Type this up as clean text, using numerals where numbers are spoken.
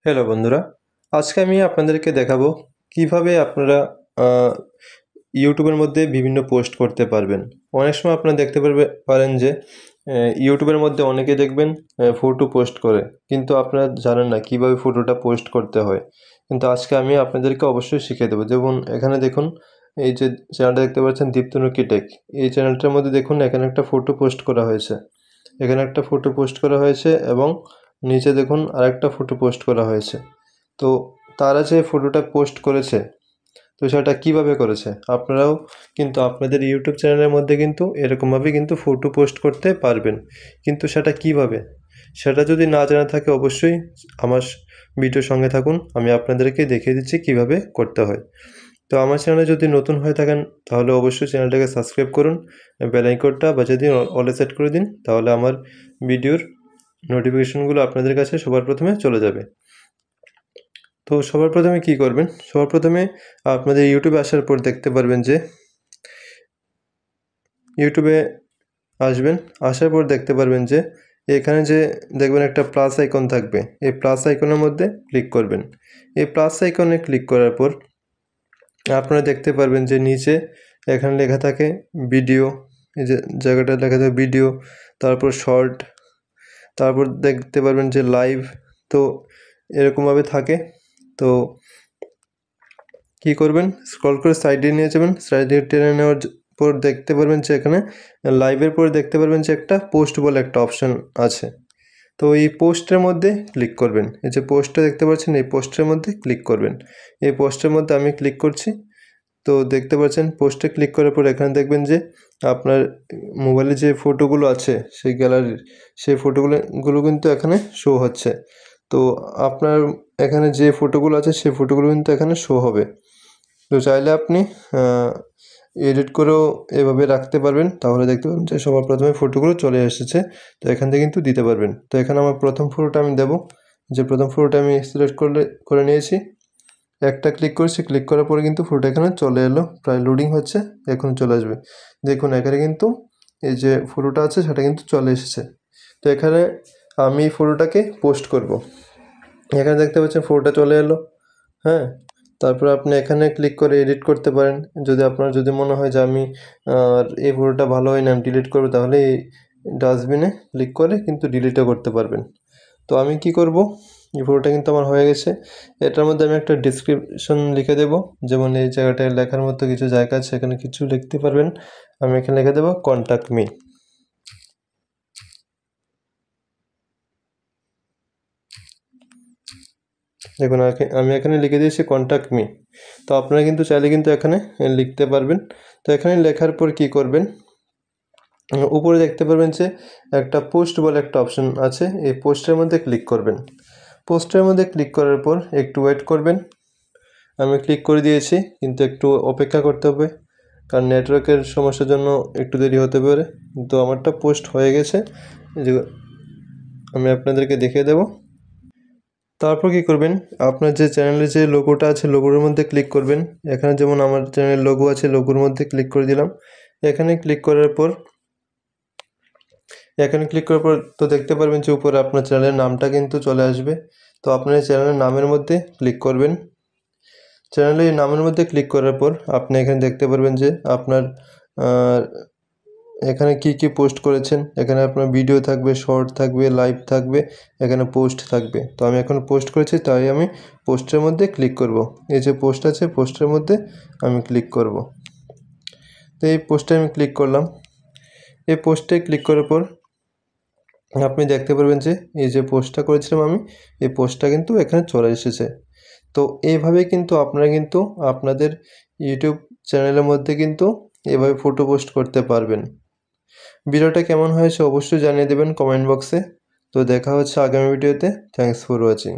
Hello বন্ধুরা, আজকে আমি আপনাদেরকে দেখাবো কিভাবে আপনারা ইউটিউবের মধ্যে বিভিন্ন পোস্ট করতে পারবেন। অনেক সময় আপনারা দেখতে পারেন যে ইউটিউবের মধ্যে অনেকে দেখবেন ফটো পোস্ট করে, কিন্তু আপনারা জানেন না কিভাবে ফটোটা পোস্ট করতে হয়। কিন্তু আজকে আমি আপনাদেরকে অবশ্যই শিখিয়ে দেবো। যেমন এখানে দেখুন, এই যে চ্যানেলটা দেখতে পাচ্ছেন দীপ্তনুকি টেক, এই চ্যানেলটার মধ্যে দেখুন এখানে একটা ফটো পোস্ট করা হয়েছে। এখানে একটা ফটো পোস্ট করা হয়েছে এবং নিচে দেখুন আরেকটা ফটো পোস্ট করা হয়েছে। তো তারা যে ফটোটা পোস্ট করেছে, তো সেটা কিভাবে করেছে, আপনারাও কিন্তু আপনাদের ইউটিউব চ্যানেলের মধ্যে কিন্তু এরকমভাবে কিন্তু ফটো পোস্ট করতে পারবেন। কিন্তু সেটা কিভাবে, সেটা যদি না জানা থাকে অবশ্যই আমার ভিডিওর সঙ্গে থাকুন, আমি আপনাদেরকে দেখিয়ে দিচ্ছি কিভাবে করতে হয়। তো আমার চ্যানেলে যদি নতুন হয়ে থাকেন তাহলে অবশ্যই চ্যানেলটাকে সাবস্ক্রাইব করুন, বেল আইকনটা বাজিয়ে দিন, অলে সেট করে দিন, তাহলে আমার ভিডিওর নোটিফিকেশনগুলো আপনাদের কাছে সবার প্রথমে চলে যাবে। তো সবার প্রথমে কি করবেন, সবার প্রথমে আপনাদের ইউটিউবে আসার পর দেখতে পারবেন যে ইউটিউবে আসবেন, আসার পর দেখতে পারবেন যে এখানে যে দেখবেন একটা প্লাস আইকন থাকবে, এই প্লাস আইকনের মধ্যে ক্লিক করবেন। এই প্লাস আইকনে ক্লিক করার পর আপনারা দেখতে পারবেন যে নিচে এখানে লেখা থাকে ভিডিও, এই যে জায়গাটা লেখা থাকে ভিডিও, তারপর শর্ট, তারপর দেখতে পারবেন যে লাইভ। তো এরকমভাবে থাকে। তো কি করবেন, স্ক্রল করে সাইডে নিয়ে যাবেন, সাইডে টেনে নেওয়ার পর দেখতে পারবেন যে এখানে লাইভের পরে দেখতে পারবেন যে একটা পোস্ট বলে একটা অপশান আছে। তো এই পোস্টের মধ্যে ক্লিক করবেন, এই যে পোস্টটা দেখতে পাচ্ছেন এই পোস্টের মধ্যে ক্লিক করবেন। এই পোস্টের মধ্যে আমি ক্লিক করছি। তো দেখতে পাচ্ছেন পোস্টে ক্লিক করার পর এখানে দেখবেন যে আপনার মোবাইলে যে ফটোগুলো আছে সেই গ্যালারির, সেই ফটোগুলো কিন্তু এখানে শো হচ্ছে। তো আপনার এখানে যে ফটোগুলো আছে সেই ফটোগুলো কিন্তু এখানে শো হবে। তো চাইলে আপনি এডিট করেও এভাবে রাখতে পারবেন, তাহলে দেখতে পাবেন যে সবার প্রথমে ফটোগুলো চলে এসেছে। তো এখান থেকে কিন্তু দিতে পারবেন। তো এখানে আমার প্রথম ফটোটা আমি দেবো, যে প্রথম ফটোটা আমি সিলেক্ট করে নিয়েছি, একটা ক্লিক করেছি, ক্লিক করার পরে কিন্তু ফটোটা এখানে চলে এলো, প্রায় লোডিং হচ্ছে, এখন চলে আসবে। দেখুন এখানে কিন্তু এই যে ফটোটা আছে সেটা কিন্তু চলে এসেছে। তো এখানে আমি ফটোটাকে পোস্ট করব। এখানে দেখতে পাচ্ছেন ফটোটা চলে এলো। হ্যাঁ, তারপর আপনি এখানে ক্লিক করে এডিট করতে পারেন। আপনার যদি মনে হয় যে আমি এই ফটোটা ভালো হয় না, আমি ডিলিট করবো, তাহলে এই ডাস্টবিনে ক্লিক করে কিন্তু ডিলিটও করতে পারবেন। তো আমি কি করব, এই ফটোটা কিন্তু আমার হয়ে গেছে। এটার মধ্যে আমি একটা ডেসক্রিপশন লিখে দেব, যেমন এই জায়গাটায় লেখার মতো কিছু জায়গা আছে, এখানে কিছু লিখতে পারবেন। আমি এখানে লিখে দেবো কন্ট্যাক্ট মি। দেখুন আমি এখানে লিখে দিয়েছি কন্ট্যাক্ট মি। তো আপনারা কিন্তু চাইলে কিন্তু এখানে লিখতে পারবেন। তো এখানে লেখার পর কি করবেন, উপরে দেখতে পারবেন যে একটা পোস্ট বলে একটা অপশন আছে, এই পোস্টের মধ্যে ক্লিক করবেন। পোস্টের মধ্যে ক্লিক করার পর একটু ওয়েট করবেন। আমি ক্লিক করে দিয়েছি, কিন্তু একটু অপেক্ষা করতে হবে, কারণ নেটওয়ার্কের সমস্যার জন্য একটু দেরি হতে পারে। তো আমারটা পোস্ট হয়ে গেছে, যে আমি আপনাদেরকে দেখিয়ে দেব। তারপর কি করবেন, আপনার যে চ্যানেলের যে লোগোটা আছে লোগোর মধ্যে ক্লিক করবেন। এখানে যেমন আমার চ্যানেলের লোগো আছে, লোগোর মধ্যে ক্লিক করে দিলাম। এখানে ক্লিক করার পর তো দেখতে পারবেন যে উপরে আপনার চ্যানেলের নামটা কিন্তু চলে আসবে। তো আপনার চ্যানেলের নামের মধ্যে ক্লিক করবেন। চ্যানেলের নামের মধ্যে ক্লিক করার পর আপনি এখানে দেখতে পারবেন যে আপনার এখানে কি পোস্ট করেছেন। এখানে আপনার ভিডিও থাকবে, শর্ট থাকবে, লাইভ থাকবে, এখানে পোস্ট থাকবে। তো আমি এখন পোস্ট করেছি, তাই আমি পোস্টের মধ্যে ক্লিক করব। এই যে পোস্ট আছে পোস্টের মধ্যে আমি ক্লিক করব। তো এই পোস্টে আমি ক্লিক করলাম। এই পোস্টে ক্লিক করার পর আপনি দেখতে পারবেন যে এই যে পোস্টটা করেছিলাম আমি, এই পোস্টটা কিন্তু এখানে চলে এসেছে। তো এইভাবে কিন্তু আপনারা কিন্তু আপনাদের ইউটিউব চ্যানেলের মধ্যে কিন্তু এভাবে ফটো পোস্ট করতে পারবেন। ভিডিওটা কেমন হয়েছে অবশ্যই জানিয়ে দেবেন কমেন্ট বক্সে। তো দেখা হচ্ছে আগামী ভিডিওতে। Thanks for watching.